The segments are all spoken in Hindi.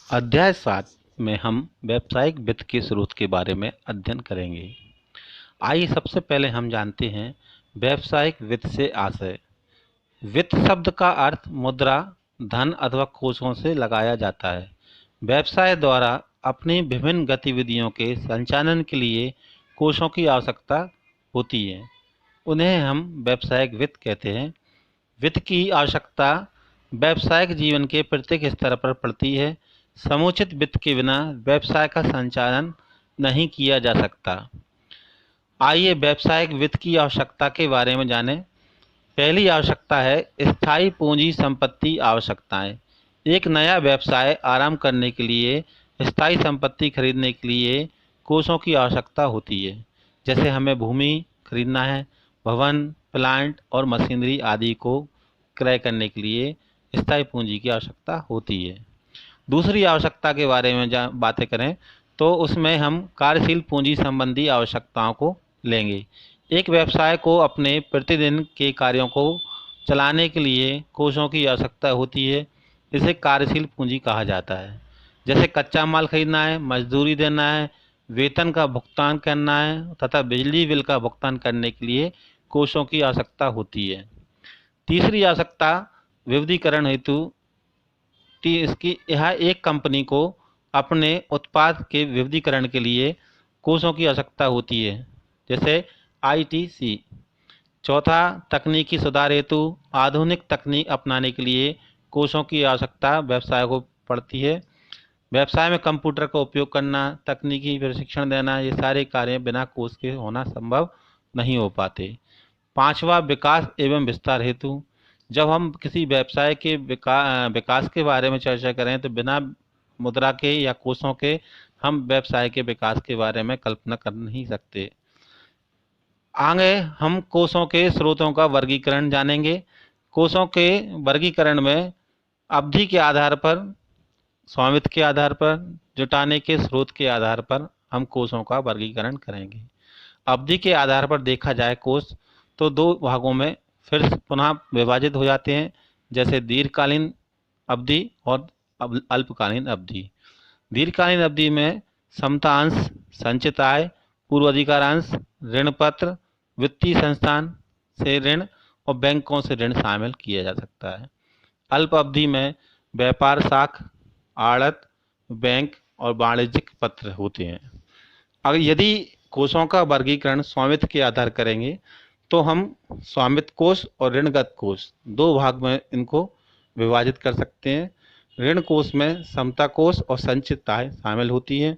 अध्याय 7 में हम व्यावसायिक वित्त के स्रोत के बारे में अध्ययन करेंगे। आइए सबसे पहले हम जानते हैं व्यावसायिक वित्त से आशय। वित्त शब्द का अर्थ मुद्रा, धन अथवा कोषों से लगाया जाता है। व्यवसाय द्वारा अपनी विभिन्न गतिविधियों के संचालन के लिए कोषों की आवश्यकता होती है। उन्हें हम व्यावसायिक वित्त कहते हैं। वित्त की आवश्यकता व्यावसायिक जीवन के प्रत्येक स्तर पर पड़ती है। समुचित वित्त के बिना व्यवसाय का संचालन नहीं किया जा सकता। आइए व्यावसायिक वित्त की आवश्यकता के बारे में जानें। पहली आवश्यकता है स्थायी पूंजी संपत्ति आवश्यकताएं। एक नया व्यवसाय आरंभ करने के लिए स्थायी संपत्ति खरीदने के लिए कोषों की आवश्यकता होती है। जैसे हमें भूमि खरीदना है, भवन, प्लांट और मशीनरी आदि को क्रय करने के लिए स्थायी पूंजी की आवश्यकता होती है। दूसरी आवश्यकता के बारे में बातें करें तो उसमें हम कार्यशील पूंजी संबंधी आवश्यकताओं को लेंगे। एक व्यवसाय को अपने प्रतिदिन के कार्यों को चलाने के लिए कोषों की आवश्यकता होती है। इसे कार्यशील पूंजी कहा जाता है। जैसे कच्चा माल खरीदना है, मजदूरी देना है, वेतन का भुगतान करना है तथा बिजली बिल का भुगतान करने के लिए कोषों की आवश्यकता होती है। तीसरी आवश्यकता विविधीकरण हेतु इसकी यह एक कंपनी को अपने उत्पाद के विविधीकरण के लिए कोषों की आवश्यकता होती है। जैसे आईटीसी। चौथा, तकनीकी सुधार हेतु आधुनिक तकनीक अपनाने के लिए कोषों की आवश्यकता व्यवसाय को पड़ती है। व्यवसाय में कंप्यूटर का उपयोग करना, तकनीकी प्रशिक्षण देना, ये सारे कार्य बिना कोष के होना संभव नहीं हो पाते। पांचवा, विकास एवं विस्तार हेतु। जब हम किसी व्यवसाय के विकास के बारे में चर्चा करें तो बिना मुद्रा के या कोषों के हम व्यवसाय के विकास के बारे में कल्पना कर नहीं सकते। आगे हम कोषों के स्रोतों का वर्गीकरण जानेंगे। कोषों के वर्गीकरण में अवधि के आधार पर, स्वामित्व के आधार पर, जुटाने के स्रोत के आधार पर हम कोषों का वर्गीकरण करेंगे। अवधि के आधार पर देखा जाए कोष तो दो भागों में फिर पुनः विभाजित हो जाते हैं। जैसे दीर्घकालीन अवधि और अल्पकालीन अवधि। दीर्घकालीन अवधि में समतांश, संचित आय, पूर्वाधिकारांश, ऋण पत्र, वित्तीय संस्थान से ऋण और बैंकों से ऋण शामिल किया जा सकता है। अल्प अवधि में व्यापार साख, आड़त, बैंक और वाणिज्यिक पत्र होते हैं। अगर यदि कोषों का वर्गीकरण स्वामित्व के आधार करेंगे तो हम स्वामित्व कोष और ऋणगत कोष दो भाग में इनको विभाजित कर सकते हैं। ऋण कोष में समता कोष और संचित आय शामिल होती है।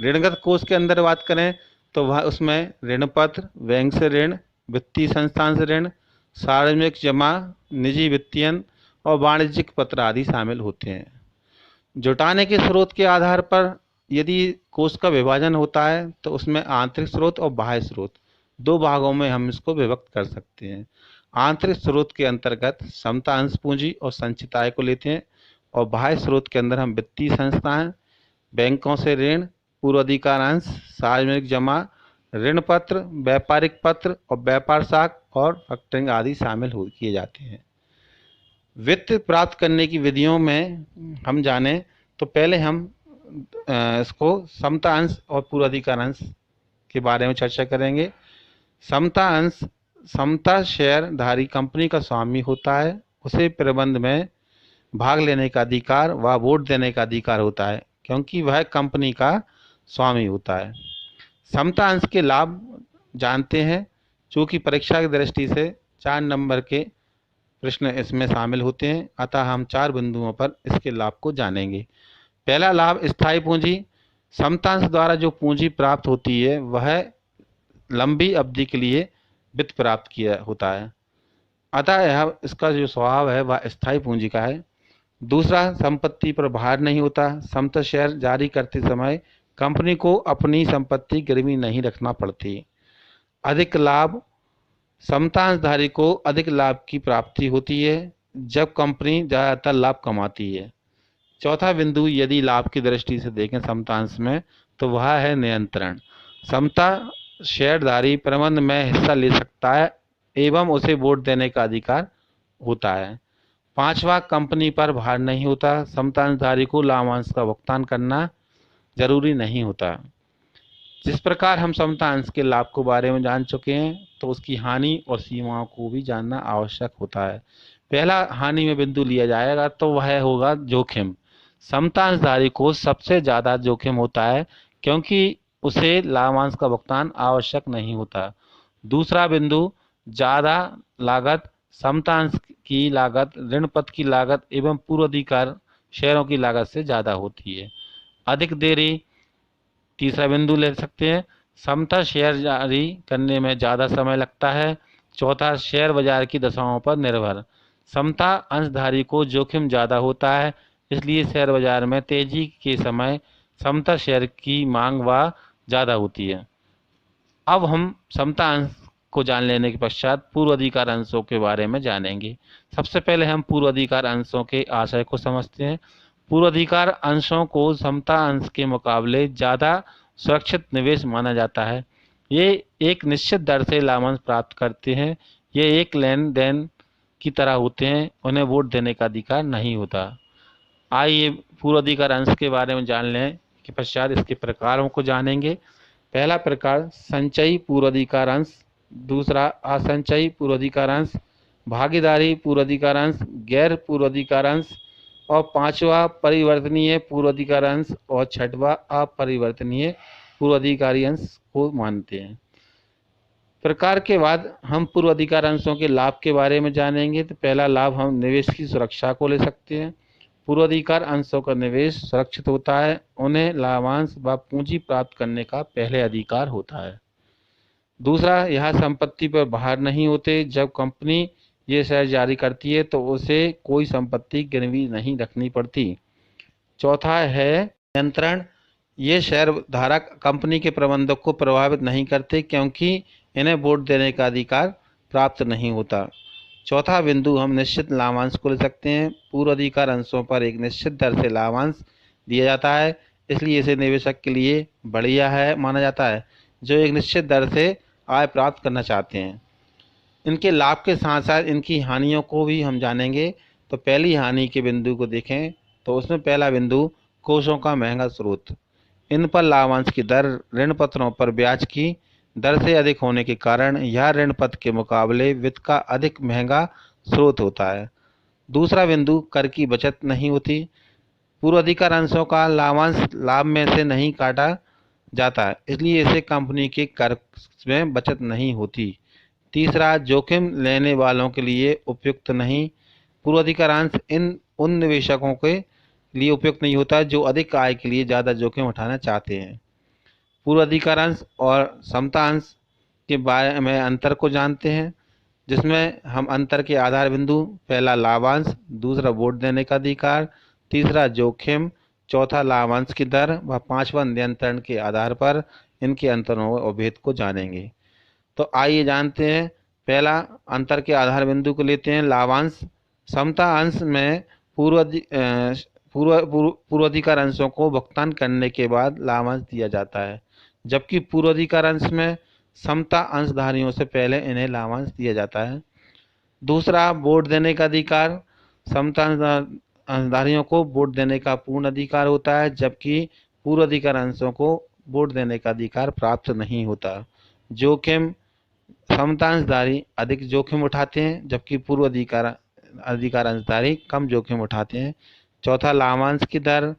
ऋणगत कोष के अंदर बात करें तो वह उसमें ऋण पत्र, बैंक से ऋण, वित्तीय संस्थान से ऋण, सार्वजनिक जमा, निजी वित्तीयन और वाणिज्यिक पत्र आदि शामिल होते हैं। जुटाने के स्रोत के आधार पर यदि कोष का विभाजन होता है तो उसमें आंतरिक स्रोत और बाह्य स्रोत दो भागों में हम इसको विभक्त कर सकते हैं। आंतरिक स्रोत के अंतर्गत समता अंश पूंजी और संचित आय को लेते हैं और बाह्य स्रोत के अंदर हम वित्तीय संस्थान, बैंकों से ऋण, पूर्वाधिकारांश, सार्वजनिक जमा, ऋण पत्र, व्यापारिक पत्र और व्यापार साख और फैक्टरिंग आदि शामिल किए जाते हैं। वित्त प्राप्त करने की विधियों में हम जानें तो पहले हम इसको समता अंश और पूर्वाधिकारांश के बारे में चर्चा करेंगे। समता अंश, समता शेयरधारी कंपनी का स्वामी होता है। उसे प्रबंध में भाग लेने का अधिकार व वोट देने का अधिकार होता है क्योंकि वह कंपनी का स्वामी होता है। समता अंश के लाभ जानते हैं चूँकि परीक्षा की दृष्टि से 4 नंबर के प्रश्न इसमें शामिल होते हैं, अतः हम 4 बिंदुओं पर इसके लाभ को जानेंगे। पहला लाभ स्थायी पूंजी। समतांश द्वारा जो पूंजी प्राप्त होती है वह लंबी अवधि के लिए वित्त प्राप्त किया होता है, अतः यह इसका जो स्वभाव है वह स्थायी पूंजी का है। दूसरा, संपत्ति पर भार नहीं होता। समता शेयर जारी करते समय कंपनी को अपनी संपत्ति गिरवी नहीं रखना पड़ती। अधिक लाभ, समतांशधारी को अधिक लाभ की प्राप्ति होती है जब कंपनी ज़्यादातर लाभ कमाती है। चौथा बिंदु यदि लाभ की दृष्टि से देखें समतांश में तो वह है नियंत्रण। समता शेयरधारी प्रबंध में हिस्सा ले सकता है एवं उसे वोट देने का अधिकार होता है। पांचवा, कंपनी पर भार नहीं होता। समता अंशधारी को लाभांश का भुगतान करना जरूरी नहीं होता। जिस प्रकार हम समता अंश के लाभ के बारे में जान चुके हैं, तो उसकी हानि और सीमाओं को भी जानना आवश्यक होता है। पहला हानि में बिंदु लिया जाएगा तो वह होगा जोखिम। समता अंशधारी को सबसे ज्यादा जोखिम होता है, क्योंकि उसे लाभांश का भुगतान आवश्यक नहीं होता। दूसरा बिंदु, ज्यादा लागत। समता अंश की लागत ऋण पत्र की लागत एवं पूर्वाधिकार शेयरों की लागत से ज्यादा होती है। अधिक देरी। तीसरा बिंदु ले सकते हैं, समता शेयर जारी करने में ज़्यादा समय लगता है। चौथा, शेयर बाजार की दशाओं पर निर्भर। समता अंशधारी को जोखिम ज़्यादा होता है, इसलिए शेयर बाजार में तेजी के समय समता शेयर की मांग व ज़्यादा होती है। अब हम समता अंश को जान लेने के पश्चात पूर्वाधिकार अंशों के बारे में जानेंगे। सबसे पहले हम पूर्वाधिकार अंशों के आशय को समझते हैं। पूर्वाधिकार अंशों को समता अंश के मुकाबले ज़्यादा सुरक्षित निवेश माना जाता है। ये एक निश्चित दर से लाभांश प्राप्त करते हैं। ये एक लेन देन की तरह होते हैं, उन्हें वोट देने का अधिकार नहीं होता। आइए पूर्वाधिकार अंश के बारे में जान लें के पश्चात इसके प्रकारों को जानेंगे। पहला प्रकार संचयी पूर्वाधिकार अंश, दूसरा असंचयी पूर्वाधिकार अंश, भागीदारी पूर्वाधिकार अंश, गैर पूर्वाधिकार अंश और पांचवा परिवर्तनीय पूर्वाधिकार अंश और छठवा अपरिवर्तनीय पूर्वाधिकारी अंश को मानते हैं। प्रकार के बाद हम पूर्वाधिकार अंशों के लाभ के बारे में जानेंगे। तो पहला लाभ हम निवेश की सुरक्षा को ले सकते हैं। पूर्वाधिकार अंशों का निवेश सुरक्षित होता है, उन्हें लाभांश व पूंजी प्राप्त करने का पहले अधिकार होता है। दूसरा, यह संपत्ति पर भार नहीं होते। जब कंपनी ये शेयर जारी करती है तो उसे कोई संपत्ति गिरवी नहीं रखनी पड़ती। चौथा है नियंत्रण। ये शेयर धारक कंपनी के प्रबंधक को प्रभावित नहीं करते, क्योंकि इन्हें वोट देने का अधिकार प्राप्त नहीं होता। चौथा बिंदु हम निश्चित लाभांश को ले सकते हैं। पूर्वाधिकार अंशों पर एक निश्चित दर से लाभांश दिया जाता है, इसलिए इसे निवेशक के लिए बढ़िया है माना जाता है, जो एक निश्चित दर से आय प्राप्त करना चाहते हैं। इनके लाभ के साथ साथ इनकी हानियों को भी हम जानेंगे। तो पहली हानि के बिंदु को देखें तो उसमें पहला बिंदु कोषों का महंगा स्रोत। इन पर लाभांश की दर ऋण पत्रों पर ब्याज की दर से अधिक होने के कारण यह ऋण पत्र के मुकाबले वित्त का अधिक महंगा स्रोत होता है। दूसरा बिंदु कर की बचत नहीं होती। पूर्वाधिकार अंशों का लाभांश लाभ में से नहीं काटा जाता है, इसलिए इसे कंपनी के कर में बचत नहीं होती। तीसरा, जोखिम लेने वालों के लिए उपयुक्त नहीं। पूर्वाधिकार अंश उन निवेशकों के लिए उपयुक्त नहीं होता जो अधिक आय के लिए ज़्यादा जोखिम उठाना चाहते हैं। पूर्वाधिकार अंश और समता अंश के बारे में अंतर को जानते हैं, जिसमें हम अंतर के आधार बिंदु, पहला लाभांश, दूसरा वोट देने का अधिकार, तीसरा जोखिम, चौथा लाभांश की दर व पांचवा नियंत्रण के आधार पर इनके अंतरों और भेद को जानेंगे। तो आइए जानते हैं। पहला अंतर के आधार बिंदु को लेते हैं, लाभांश। समता अंश में पूर्वाधिकार अंशों को भुगतान करने के बाद लाभांश दिया जाता है, जबकि पूर्वाधिकार अंश में समता अंशधारियों से पहले इन्हें लाभांश दिया जाता है। दूसरा, वोट देने का अधिकार। समता अंशधारियों को वोट देने का पूर्ण अधिकार होता है, जबकि पूर्वाधिकार अंशों को वोट देने का अधिकार प्राप्त नहीं होता। जोखिम, समता अंशधारी अधिक जोखिम उठाते हैं, जबकि पूर्वाधिकार अंशधारी कम जोखिम उठाते हैं। चौथा, लाभांश की दर।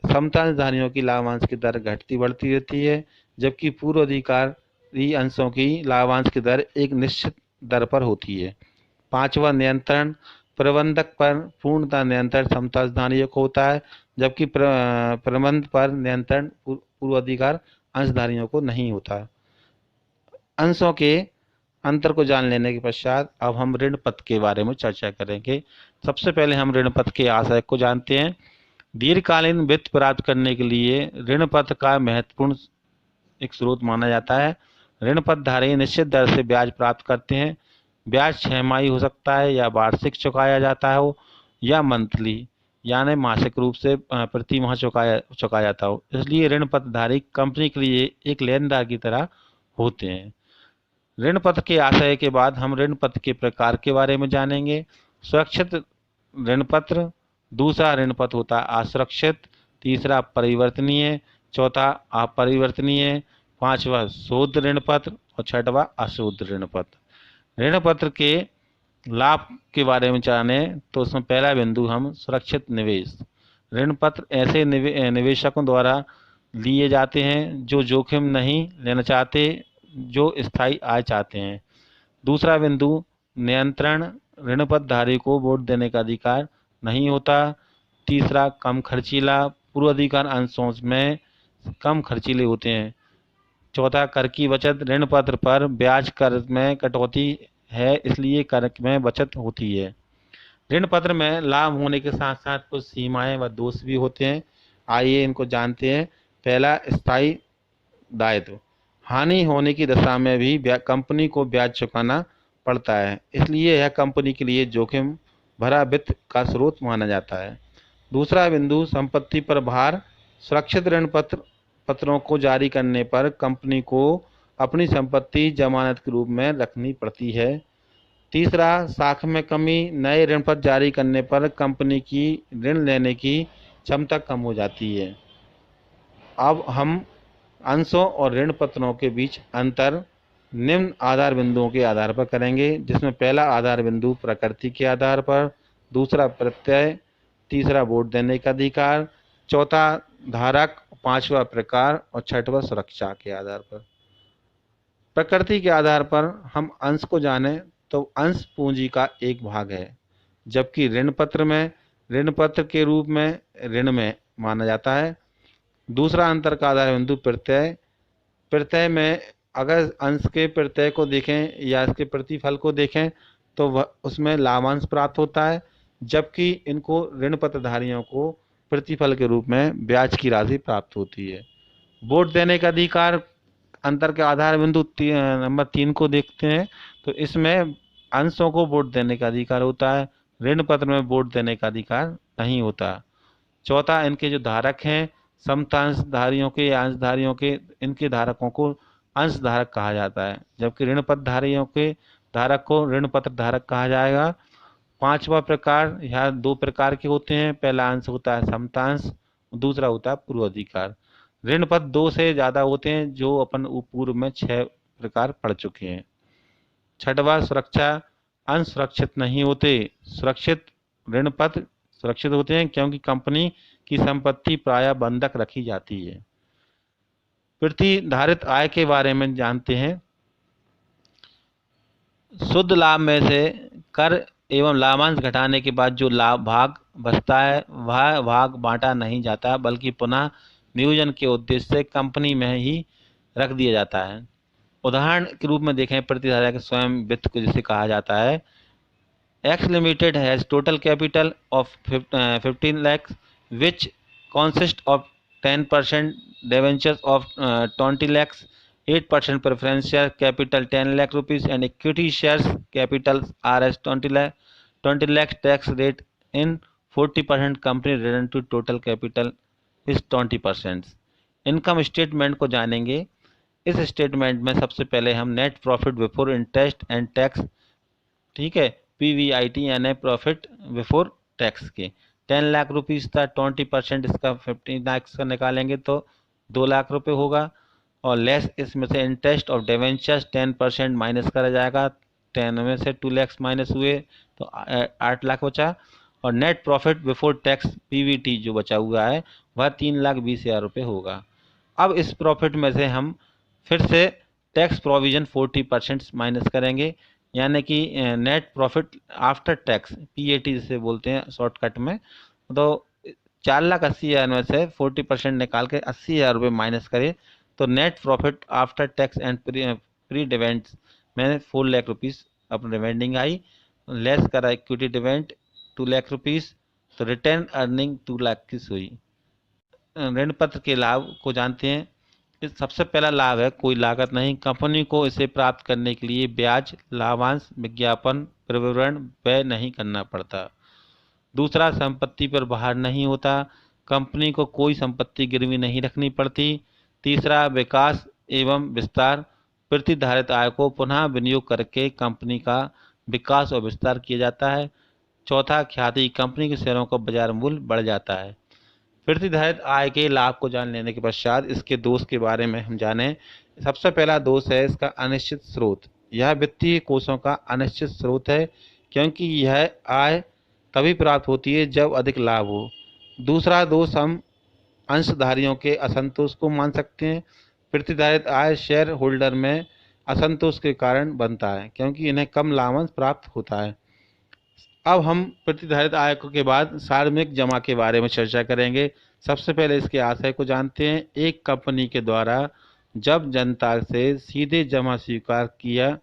समता अंशधारियों की लाभांश की दर घटती बढ़ती रहती है, जबकि पूर्वाधिकारी अंशों की लाभांश की दर एक निश्चित दर पर होती है। पांचवा, नियंत्रण। प्रबंधक पर पूर्णतः नियंत्रण समता अंशधारियों को होता है, जबकि प्रबंध पर नियंत्रण पूर्वाधिकार अंशधारियों को नहीं होता। अंशों के अंतर को जान लेने के पश्चात अब हम ऋण पत्र के बारे में चर्चा करेंगे। सबसे पहले हम ऋण पत्र के आशय को जानते हैं। दीर्घकालीन वित्त प्राप्त करने के लिए ऋण पत्र का महत्वपूर्ण एक स्रोत माना जाता है। ऋण पत्रधारी निश्चित दर से ब्याज प्राप्त करते हैं। ब्याज छमाही हो सकता है या वार्षिक चुकाया जाता हो या मंथली यानी मासिक रूप से प्रति माह चुकाया जाता हो। इसलिए ऋण पत्रधारी कंपनी के लिए एक लेनदार की तरह होते हैं। ऋण पत्र के आशय के बाद हम ऋण पत्र के प्रकार के बारे में जानेंगे। सुरक्षित ऋण पत्र, दूसरा ऋण पत्र होता है असुरक्षित, तीसरा परिवर्तनीय, चौथा अपरिवर्तनीय, पांचवा शुद्ध ऋण पत्र और छठवा अशुद्ध ऋण पत्र। ऋण पत्र के लाभ के बारे में जाने तो उसमें पहला बिंदु हम सुरक्षित निवेश। ऋण पत्र ऐसे निवेशकों द्वारा लिए जाते हैं जो जोखिम नहीं लेना चाहते, जो स्थायी आय चाहते हैं। दूसरा बिंदु नियंत्रण, ऋण पत्रधारी को वोट देने का अधिकार नहीं होता। तीसरा कम खर्चीला, पूर्वाधिकार अंशों में कम खर्चीले होते हैं। चौथा कर की बचत, ऋण पत्र पर ब्याज कर में कटौती है, इसलिए कर में बचत होती है। ऋण पत्र में लाभ होने के साथ साथ कुछ सीमाएं व दोष भी होते हैं, आइए इनको जानते हैं। पहला स्थायी दायित्व, हानि होने की दशा में भी कंपनी को ब्याज चुकाना पड़ता है, इसलिए यह कंपनी के लिए जोखिम भरा वित्त का स्रोत माना जाता है। दूसरा बिंदु संपत्ति पर भार, सुरक्षित ऋण पत्रों को जारी करने पर कंपनी को अपनी संपत्ति जमानत के रूप में रखनी पड़ती है। तीसरा साख में कमी, नए ऋण पत्र जारी करने पर कंपनी की ऋण लेने की क्षमता कम हो जाती है। अब हम अंशों और ऋण पत्रों के बीच अंतर निम्न आधार बिंदुओं के आधार पर करेंगे, जिसमें पहला आधार बिंदु प्रकृति के आधार पर, दूसरा प्रत्यय, तीसरा वोट देने का अधिकार, चौथा धारक, पांचवा प्रकार और छठवा सुरक्षा के आधार पर। प्रकृति के आधार पर हम अंश को जाने तो अंश पूंजी का एक भाग है, जबकि ऋण पत्र में ऋण पत्र के रूप में ऋण में माना जाता है। दूसरा अंतर का आधार बिंदु प्रत्यय, प्रत्यय में अगर अंश के प्रत्यय को देखें या इसके प्रतिफल को देखें तो वह उसमें लाभांश प्राप्त होता है, जबकि इनको ऋण पत्रधारियों को प्रतिफल के रूप में ब्याज की राशि प्राप्त होती है। वोट देने का अधिकार अंतर के आधार बिंदु नंबर 3 को देखते हैं तो इसमें अंशों को वोट देने का अधिकार होता है, ऋण पत्र में वोट देने का अधिकार नहीं होता। चौथा, इनके जो धारक हैं समतांशधारियों के या अंशधारियों के, इनके धारकों को अंशधारक कहा जाता है, जबकि ऋण पत्रधारियों के धारक को ऋण पत्र धारक कहा जाएगा। पांचवा प्रकार, यहाँ 2 प्रकार के होते हैं, पहला अंश होता है समतांश, दूसरा होता है पूर्वाधिकार। ऋण पत्र 2 से ज़्यादा होते हैं, जो अपन पूर्व में 6 प्रकार पढ़ चुके हैं। छठवा सुरक्षा, अंश सुरक्षित नहीं होते। सुरक्षित ऋण पत्र सुरक्षित होते हैं क्योंकि कंपनी की संपत्ति प्रायः बंधक रखी जाती है। प्रतिधारित आय के बारे में जानते हैं। शुद्ध लाभ में से कर एवं लाभांश घटाने के बाद जो लाभ भाग बचता है वह भाग बांटा नहीं जाता, बल्कि पुनः नियोजन के उद्देश्य से कंपनी में ही रख दिया जाता है। उदाहरण के रूप में देखें, प्रतिधारक के स्वयं वित्त को जिसे कहा जाता है। X Limited has total capital of 15 lakhs, which consists of 10% debentures of 20 lakhs, 8% preference share capital 10 lakh rupees, and equity shares capital are as 20 lakhs. Tax rate in 40% company return to total capital is 20%. Income statement को जानेंगे। इस स्टेटमेंट में सबसे पहले हम net profit before interest and tax, ठीक है, PBIT यानी प्रॉफिट बिफोर टैक्स के 10 लाख रुपीज़ था, 20% इसका 15 लाख का निकालेंगे तो 2 लाख रुपए होगा, और लेस इसमें से इंटरेस्ट ऑफ डिवेंचर्स 10% माइनस करा जाएगा, 10 में से 2 लाख माइनस हुए तो 8 लाख बचा, और net profit before tax PBT जो बचा हुआ है वह 3,20,000 रुपये होगा। अब इस प्रॉफिट में से हम फिर से टैक्स प्रोविजन 40% माइनस करेंगे, यानी कि net profit after tax PAT जिसे बोलते हैं शॉर्टकट में, तो 4,80,000 में से 40% निकाल के 80,000 रुपये माइनस करें तो net profit after tax and pre dividend में 4 लाख रुपीज़ अपनी डिवेंडिंग आई, लेस करा इक्विटी डिवेंट 2 लाख रुपीज़, तो रिटर्न अर्निंग 2 लाख की हुई। ऋण पत्र के लाभ को जानते हैं। इस सबसे पहला लाभ है कोई लागत नहीं, कंपनी को इसे प्राप्त करने के लिए ब्याज, लाभांश, विज्ञापन, विवरण व्यय नहीं करना पड़ता। दूसरा, संपत्ति पर भार नहीं होता, कंपनी को कोई संपत्ति गिरवी नहीं रखनी पड़ती। तीसरा, विकास एवं विस्तार, प्रतिधारित आय को पुनः विनियोग करके कंपनी का विकास और विस्तार किया जाता है। चौथा, ख्याति, कंपनी के शेयरों का बाजार मूल्य बढ़ जाता है। प्रतिधारित आय के लाभ को जान लेने के पश्चात इसके दोष के बारे में हम जानें। सबसे पहला दोष है इसका अनिश्चित स्रोत। यह वित्तीय कोषों का अनिश्चित स्रोत है, क्योंकि यह आय तभी प्राप्त होती है जब अधिक लाभ हो। दूसरा दोष हम अंशधारियों के असंतोष को मान सकते हैं। प्रतिधारित आय शेयर होल्डर में असंतोष के कारण बनता है, क्योंकि इन्हें कम लाभांश प्राप्त होता है। अब हम प्रतिधारित आय के बाद सार्वजनिक जमा के बारे में चर्चा करेंगे। सबसे पहले इसके आशय को जानते हैं। एक कंपनी के द्वारा जब जनता से सीधे जमा स्वीकार किया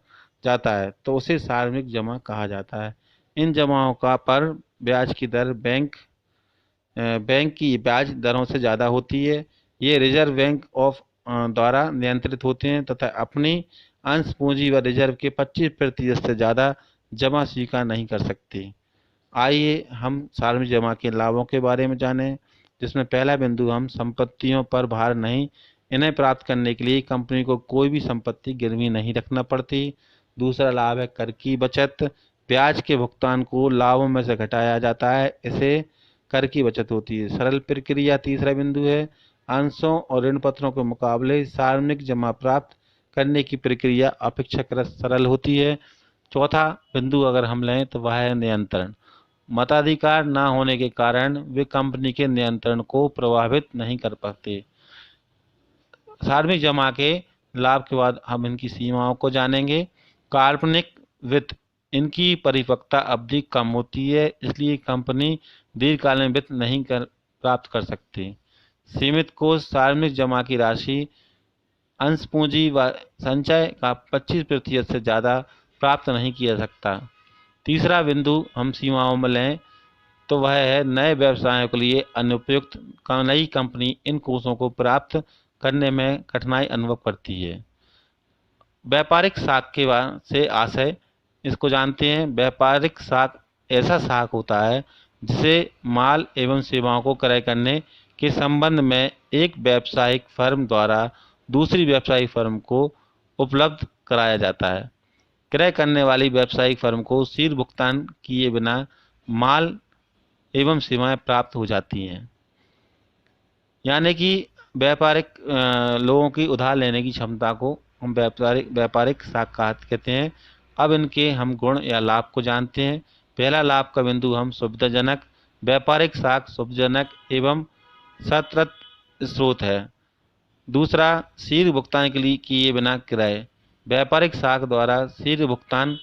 जाता है तो उसे सार्वजनिक जमा कहा जाता है। इन जमाओं का पर ब्याज की दर बैंक की ब्याज दरों से ज़्यादा होती है। ये रिजर्व बैंक ऑफ द्वारा नियंत्रित होते हैं तथा अपनी अंश पूंजी व रिजर्व के 25% से ज़्यादा जमा स्वीकार नहीं कर सकती। आइए हम सार्वजनिक जमा के लाभों के बारे में जानें, जिसमें पहला बिंदु हम संपत्तियों पर भार नहीं। इन्हें प्राप्त करने के लिए कंपनी को कोई भी संपत्ति गिरवी नहीं रखना पड़ती। दूसरा लाभ है कर की बचत। ब्याज के भुगतान को लाभों में से घटाया जाता है, इसे कर की बचत होती है। सरल प्रक्रिया तीसरा बिंदु है। अंशों और ऋण पत्रों के मुकाबले सार्वजनिक जमा प्राप्त करने की प्रक्रिया अपेक्षाकृत सरल होती है। चौथा बिंदु अगर हम लें तो वह है नियंत्रण। मताधिकार न होने के कारण वे कंपनी के नियंत्रण को प्रभावित नहीं कर पाते। सार्वजनिक जमा के लाभ के बाद हम इनकी सीमाओं को जानेंगे। काल्पनिक वित्त, इनकी परिपक्वता अवधि कम होती है, इसलिए कंपनी दीर्घकालीन वित्त नहीं प्राप्त कर सकती। सीमित कोष, सार्वजनिक जमा की राशि अंश पूंजी व संचय का 25% से ज़्यादा प्राप्त नहीं किया जा सकता। तीसरा बिंदु हम सीमाओं में लें तो वह है नए व्यवसायों के लिए अनुपयुक्त। नई कंपनी इन कोषों को प्राप्त करने में कठिनाई अनुभव करती है। व्यापारिक साख के बाद से आशय इसको जानते हैं। व्यापारिक साख ऐसा साख होता है जिसे माल एवं सेवाओं को क्रय करने के संबंध में एक व्यावसायिक फर्म द्वारा दूसरी व्यावसायिक फर्म को उपलब्ध कराया जाता है। क्रय करने वाली व्यावसायिक फर्म को शीघ्र भुगतान किए बिना माल एवं सेवाएं प्राप्त हो जाती हैं। यानी कि व्यापारिक लोगों की उधार लेने की क्षमता को हम व्यापारिक साख कहते हैं। अब इनके हम गुण या लाभ को जानते हैं। पहला लाभ का बिंदु हम सुविधाजनक। व्यापारिक साख सुविधाजनक एवं सतत स्रोत है। दूसरा, शीघ्र भुगतान के लिए किए बिना क्रय। व्यापारिक साख द्वारा शीघ्र भुगतान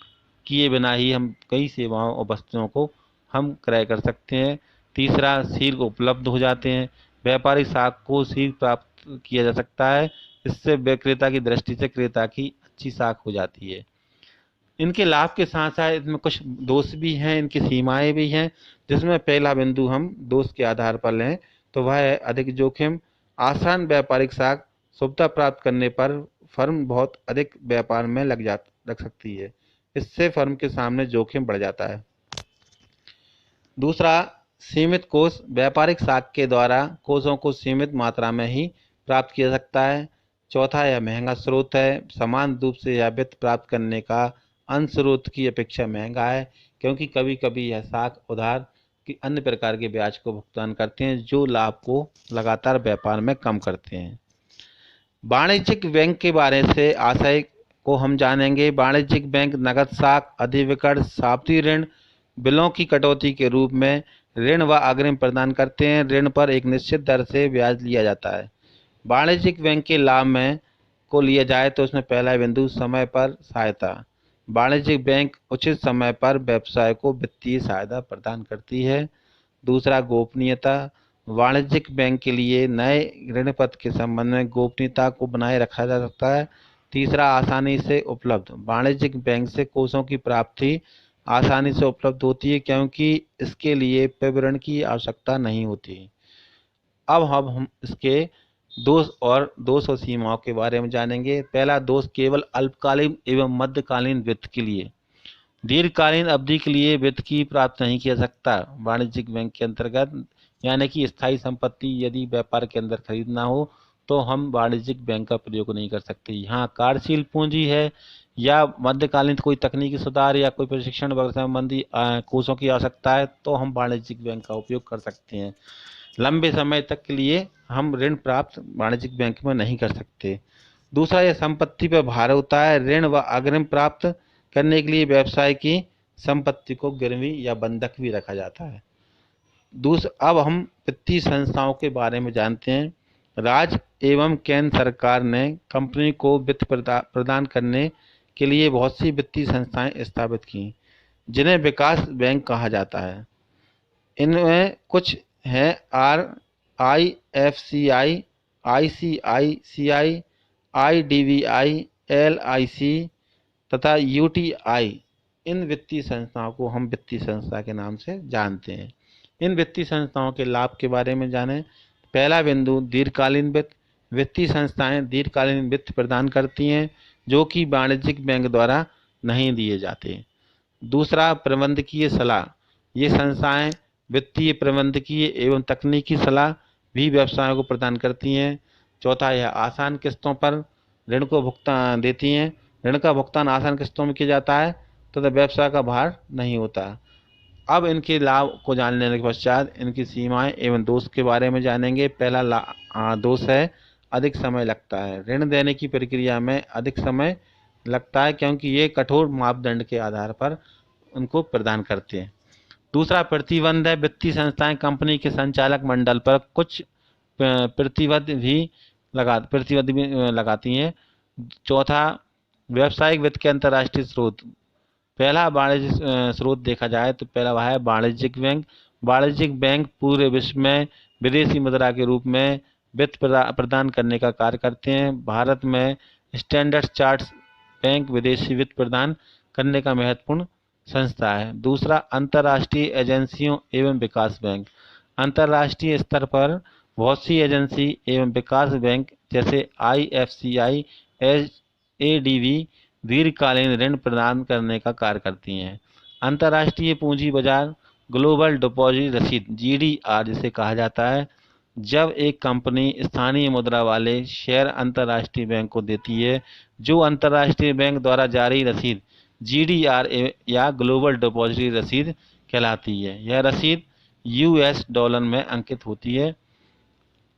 किए बिना ही हम कई सेवाओं और वस्तुओं को हम क्रय कर सकते हैं। तीसरा, शीघ्र उपलब्ध हो जाते हैं। व्यापारिक साख को शीघ्र प्राप्त किया जा सकता है, इससे विक्रेता की दृष्टि से क्रेता की अच्छी साख हो जाती है। इनके लाभ के साथ साथ इसमें कुछ दोष भी हैं, इनकी सीमाएं भी हैं, जिसमें पहला बिंदु हम दोष के आधार पर लें तो वह है अधिक जोखिम। आसान व्यापारिक साख सुविधा प्राप्त करने पर फर्म बहुत अधिक व्यापार में लग सकती है, इससे फर्म के सामने जोखिम बढ़ जाता है। दूसरा, सीमित कोष। व्यापारिक साख के द्वारा कोषों को सीमित मात्रा में ही प्राप्त किया जा सकता है। चौथा, यह महंगा स्रोत है। समान रूप से यह वित्त प्राप्त करने का अन्य स्रोत की अपेक्षा महंगा है, क्योंकि कभी कभी यह साख उधार की अन्य प्रकार के ब्याज को भुगतान करते हैं, जो लाभ को लगातार व्यापार में कम करते हैं। वाणिज्यिक बैंक के बारे से आशय को हम जानेंगे। वाणिज्यिक बैंक नगद साख, अधिविकर्ण, सावधि ऋण, बिलों की कटौती के रूप में ऋण व अग्रिम प्रदान करते हैं। ऋण पर एक निश्चित दर से ब्याज लिया जाता है। वाणिज्यिक बैंक के लाभ में को लिया जाए तो उसमें पहला बिंदु समय पर सहायता। वाणिज्यिक बैंक उचित समय पर व्यवसाय को वित्तीय सहायता प्रदान करती है। दूसरा, गोपनीयता। वाणिज्यिक बैंक के लिए नए ऋण पत्र के संबंध में गोपनीयता को बनाए रखा जा सकता है। तीसरा, आसानी से उपलब्ध। वाणिज्यिक बैंक से कोषों की प्राप्ति आसानी से उपलब्ध होती है, क्योंकि इसके लिए विवरण की आवश्यकता नहीं होती। अब हम इसके दोष और सीमाओं के बारे में जानेंगे। पहला दोष केवल अल्पकालीन एवं मध्यकालीन वित्त के लिए। दीर्घकालीन अवधि के लिए वित्त की प्राप्त नहीं किया जा सकता वाणिज्यिक बैंक के अंतर्गत। यानी कि स्थायी संपत्ति यदि व्यापार के अंदर खरीदना हो तो हम वाणिज्यिक बैंक का प्रयोग नहीं कर सकते। यहाँ कार्यशील पूंजी है, या मध्यकालीन कोई तकनीकी सुधार या कोई प्रशिक्षण वगैरह संबंधी कोर्सों की आवश्यकता है तो हम वाणिज्यिक बैंक का उपयोग कर सकते हैं। लंबे समय तक के लिए हम ऋण प्राप्त वाणिज्यिक बैंक में नहीं कर सकते। दूसरा, यह संपत्ति पर भार होता है। ऋण व अग्रिम प्राप्त करने के लिए व्यवसाय की संपत्ति को गिरवी या बंधक भी रखा जाता है। अब हम वित्तीय संस्थाओं के बारे में जानते हैं। राज्य एवं केंद्र सरकार ने कंपनी को वित्त प्रदान करने के लिए बहुत सी वित्तीय संस्थाएं स्थापित की, जिन्हें विकास बैंक कहा जाता है। इनमें कुछ हैं RIFCI, ICICI, IDBI, LIC तथा UTI। इन वित्तीय संस्थाओं को हम वित्तीय संस्था के नाम से जानते हैं। इन वित्तीय संस्थाओं के लाभ के बारे में जानें। पहला बिंदु, दीर्घकालीन वित्त। वित्तीय संस्थाएं दीर्घकालीन वित्त प्रदान करती हैं जो कि वाणिज्यिक बैंक द्वारा नहीं दिए जाते। दूसरा, प्रबंधकीय सलाह। ये संस्थाएं वित्तीय, प्रबंधकीय एवं तकनीकी सलाह भी व्यवसायों को प्रदान करती हैं। चौथा, यह आसान किस्तों पर ऋण को भुगतान देती हैं। ऋण का भुगतान आसान किस्तों में किया जाता है तो व्यवसाय का भार नहीं होता। अब इनके लाभ को जान लेने के पश्चात इनकी सीमाएं एवं दोष के बारे में जानेंगे। पहला दोष है अधिक समय लगता है। ऋण देने की प्रक्रिया में अधिक समय लगता है क्योंकि ये कठोर मापदंड के आधार पर उनको प्रदान करते हैं। दूसरा, प्रतिबंध है। वित्तीय संस्थाएं कंपनी के संचालक मंडल पर कुछ प्रतिबंध भी लगाती हैं। चौथा, व्यावसायिक वित्त के अंतर्राष्ट्रीय स्रोत। पहला वाणिज्य स्रोत देखा जाए तो पहला वह है वाणिज्यिक बैंक। वाणिज्यिक बैंक पूरे विश्व में विदेशी मुद्रा के रूप में वित्त प्रदान करने का कार्य करते हैं। भारत में स्टैंडर्ड चार्टर्ड बैंक विदेशी वित्त प्रदान करने का महत्वपूर्ण संस्था है। दूसरा, अंतर्राष्ट्रीय एजेंसियों एवं विकास बैंक। अंतर्राष्ट्रीय स्तर पर बहुत सी एजेंसी एवं विकास बैंक जैसे IFCI, ADB दीर्घकालीन ऋण प्रदान करने का कार्य करती हैं। अंतर्राष्ट्रीय पूंजी बाजार, ग्लोबल डिपॉजिट रसीद GDR जिसे कहा जाता है। जब एक कंपनी स्थानीय मुद्रा वाले शेयर अंतर्राष्ट्रीय बैंक को देती है, जो अंतर्राष्ट्रीय बैंक द्वारा जारी रसीद GDR या ग्लोबल डिपॉजिट रसीद कहलाती है। यह रसीद US डॉलर में अंकित होती है।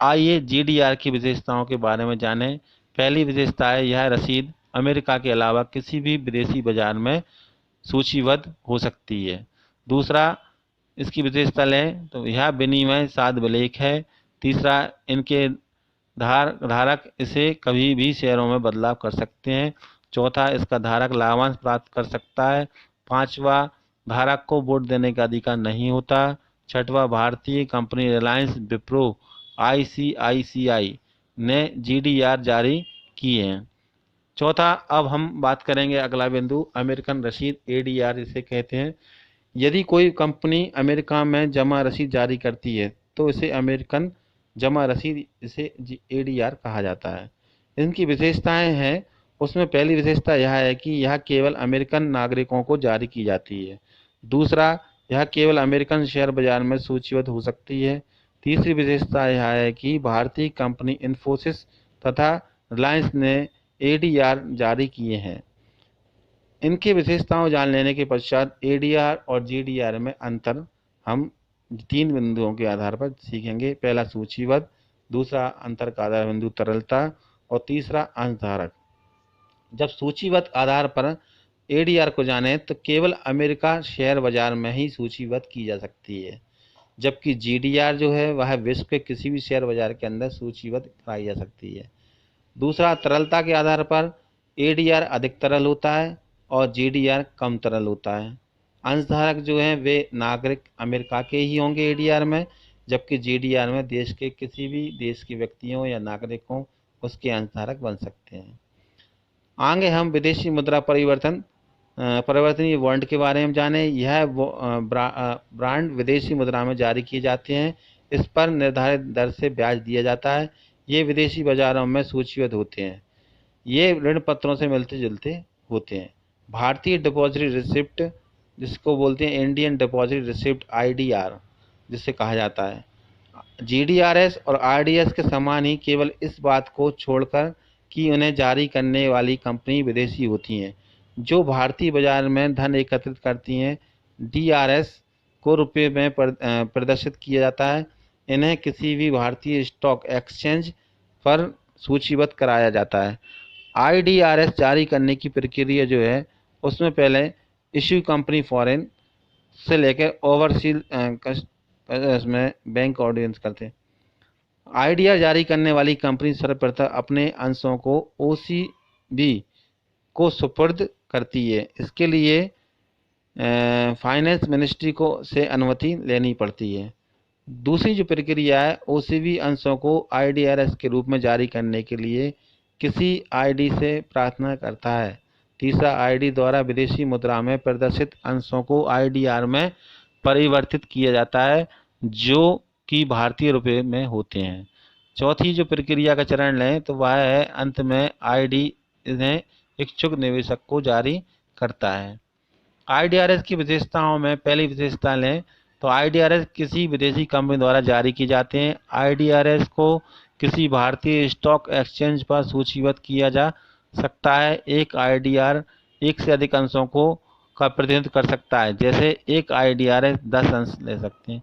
आइए GDR की विशेषताओं के बारे में जानें। पहली विशेषता है, यह रसीद अमेरिका के अलावा किसी भी विदेशी बाजार में सूचीबद्ध हो सकती है। दूसरा, इसकी विशेषता लें तो यह विनिमय सार्वभौमिक है। तीसरा, इनके धारक इसे कभी भी शेयरों में बदलाव कर सकते हैं। चौथा, इसका धारक लाभांश प्राप्त कर सकता है। पांचवा, धारक को वोट देने का अधिकार नहीं होता। छठवां, भारतीय कंपनी रिलायंस विप्रो ICICI ने GDR जारी किए हैं। चौथा, अब हम बात करेंगे अगला बिंदु, अमेरिकन रसीद ADR जिसे कहते हैं। यदि कोई कंपनी अमेरिका में जमा रसीद जारी करती है तो इसे अमेरिकन जमा रसीद इसे ADR कहा जाता है। इनकी विशेषताएं हैं, उसमें पहली विशेषता यह है कि यह केवल अमेरिकन नागरिकों को जारी की जाती है। दूसरा, यह केवल अमेरिकन शेयर बाजार में सूचीबद्ध हो सकती है। तीसरी विशेषता यह है कि भारतीय कंपनी इन्फोसिस तथा रिलायंस ने ADR जारी किए हैं। इनकी विशेषताओं जान लेने के पश्चात ADR और GDR में अंतर हम 3 बिंदुओं के आधार पर सीखेंगे। पहला, सूचीबद्ध। दूसरा, अंतर का आधार बिंदु तरलता। और तीसरा, अंशधारक। जब सूचीबद्ध आधार पर ADR को जाने तो केवल अमेरिका शेयर बाजार में ही सूचीबद्ध की जा सकती है, जबकि GDR जो है वह विश्व के किसी भी शेयर बाजार के अंदर सूचीबद्ध कराई जा सकती है। दूसरा, तरलता के आधार पर ADR अधिक तरल होता है और GDR कम तरल होता है। अंशधारक जो हैं वे नागरिक अमेरिका के ही होंगे ADR में, जबकि GDR में देश के किसी भी देश के व्यक्तियों या नागरिकों उसके अंशधारक बन सकते हैं। आगे हम विदेशी मुद्रा परिवर्तनीय बॉन्ड के बारे में जानें। यह ब्रांड विदेशी मुद्रा में जारी किए जाते हैं। इस पर निर्धारित दर से ब्याज दिया जाता है। ये विदेशी बाजारों में सूचीबद्ध होते हैं। ये ऋण पत्रों से मिलते जुलते होते हैं। भारतीय डिपॉजिट रिसिप्ट जिसको बोलते हैं इंडियन डिपॉजिट रिसिप्ट IDR जिसे कहा जाता है। GDRS और RDS के समान ही केवल इस बात को छोड़कर कि उन्हें जारी करने वाली कंपनी विदेशी होती हैं। जो भारतीय बाजार में धन एकत्रित करती हैं। DRS को रुपये में प्रदर्शित किया जाता है। इन्हें किसी भी भारतीय स्टॉक एक्सचेंज पर सूचीबद्ध कराया जाता है। IDRS जारी करने की प्रक्रिया जो है उसमें पहले इश्यू कंपनी फॉरेन से लेकर ओवरसीज इसमें बैंक ऑडियंस करते हैं। IDR जारी करने वाली कंपनी सर्वप्रथम अपने अंशों को OCB को सुपुर्द करती है। इसके लिए फाइनेंस मिनिस्ट्री को से अनुमति लेनी पड़ती है। दूसरी जो प्रक्रिया है, OCB अंशों को IDRS के रूप में जारी करने के लिए किसी ID से प्रार्थना करता है। तीसरा, ID द्वारा विदेशी मुद्रा में प्रदर्शित अंशों को IDR में परिवर्तित किया जाता है जो कि भारतीय रुपये में होते हैं। चौथी जो प्रक्रिया का चरण लें तो वह है अंत में ID इन्हें इच्छुक निवेशक को जारी करता है। IDRS की विशेषताओं में पहली विशेषता लें तो IDRS किसी विदेशी कंपनी द्वारा जारी किए जाते हैं। IDRS को किसी भारतीय स्टॉक एक्सचेंज पर सूचीबद्ध किया जा सकता है। एक IDR एक से अधिक अंशों का प्रतिनिधित्व कर सकता है, जैसे एक IDRS 10 अंश ले सकते हैं।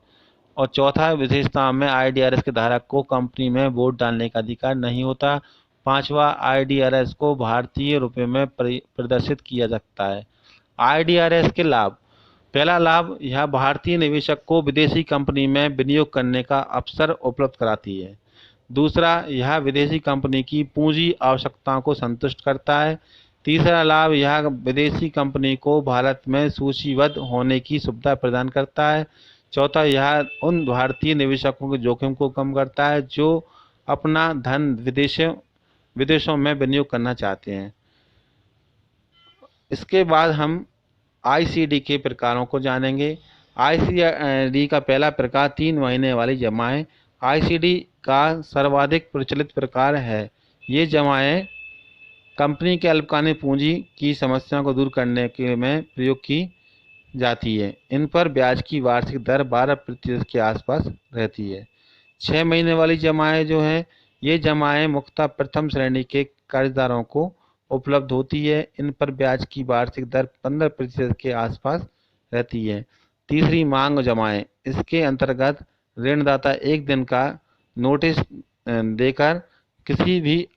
और चौथा विशेषता में IDRS के धारक को कंपनी में वोट डालने का अधिकार नहीं होता। पांचवा, IDRS को भारतीय रुपये में प्रदर्शित किया सकता है। IDRS के लाभ। पहला लाभ, यह भारतीय निवेशक को विदेशी कंपनी में विनियोग करने का अवसर उपलब्ध कराती है। दूसरा, यह विदेशी कंपनी की पूंजी आवश्यकताओं को संतुष्ट करता है। तीसरा लाभ, यह विदेशी कंपनी को भारत में सूचीबद्ध होने की सुविधा प्रदान करता है। चौथा, यह उन भारतीय निवेशकों के जोखिम को कम करता है जो अपना धन विदेशों में विनियोग करना चाहते हैं। इसके बाद हम ICD के प्रकारों को जानेंगे। ICD का पहला प्रकार 3 महीने वाली जमाएं ICD का सर्वाधिक प्रचलित प्रकार है। ये जमाएं कंपनी के अल्पकालीन पूंजी की समस्या को दूर करने के में प्रयोग की जाती है। इन पर ब्याज की वार्षिक दर 12% के आसपास रहती है। 6 महीने वाली जमाएं जो हैं, ये जमाएं मुख्यतः प्रथम श्रेणी के कर्जदारों को उपलब्ध होती है। इन पर ब्याज की वार्षिक दर 15% के आसपास रहती है। तीसरी, मांग जमाएं। इसके अंतर्गत ऋणदाता एक दिन का नोटिस देकर किसी भी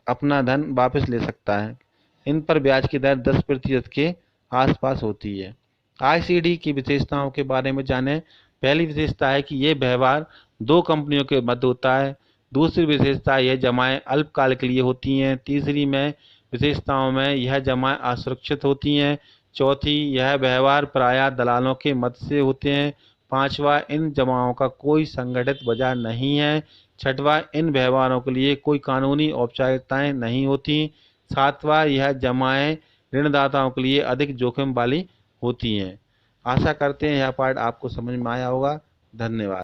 अपना धन वापस ले सकता है। इन पर ब्याज की दर 10% के आसपास होती है। ICD की विशेषताओं के बारे में जानें। पहली विशेषता है कि ये व्यवहार 2 कंपनियों के मध्य होता है। दूसरी विशेषता, यह जमाएं अल्पकाल के लिए होती हैं। तीसरी में विशेषताओं में यह जमाएं असुरक्षित होती हैं। चौथी, यह व्यवहार प्रायः दलालों के मध्य से होते हैं। पांचवा, इन जमाओं का कोई संगठित बाजार नहीं है। छठवां, इन व्यवहारों के लिए कोई कानूनी औपचारिकताएं नहीं होती। सातवां, यह जमाएं ऋणदाताओं के लिए अधिक जोखिम वाली होती हैं। आशा करते हैं यह पाठ आपको समझ में आया होगा। धन्यवाद।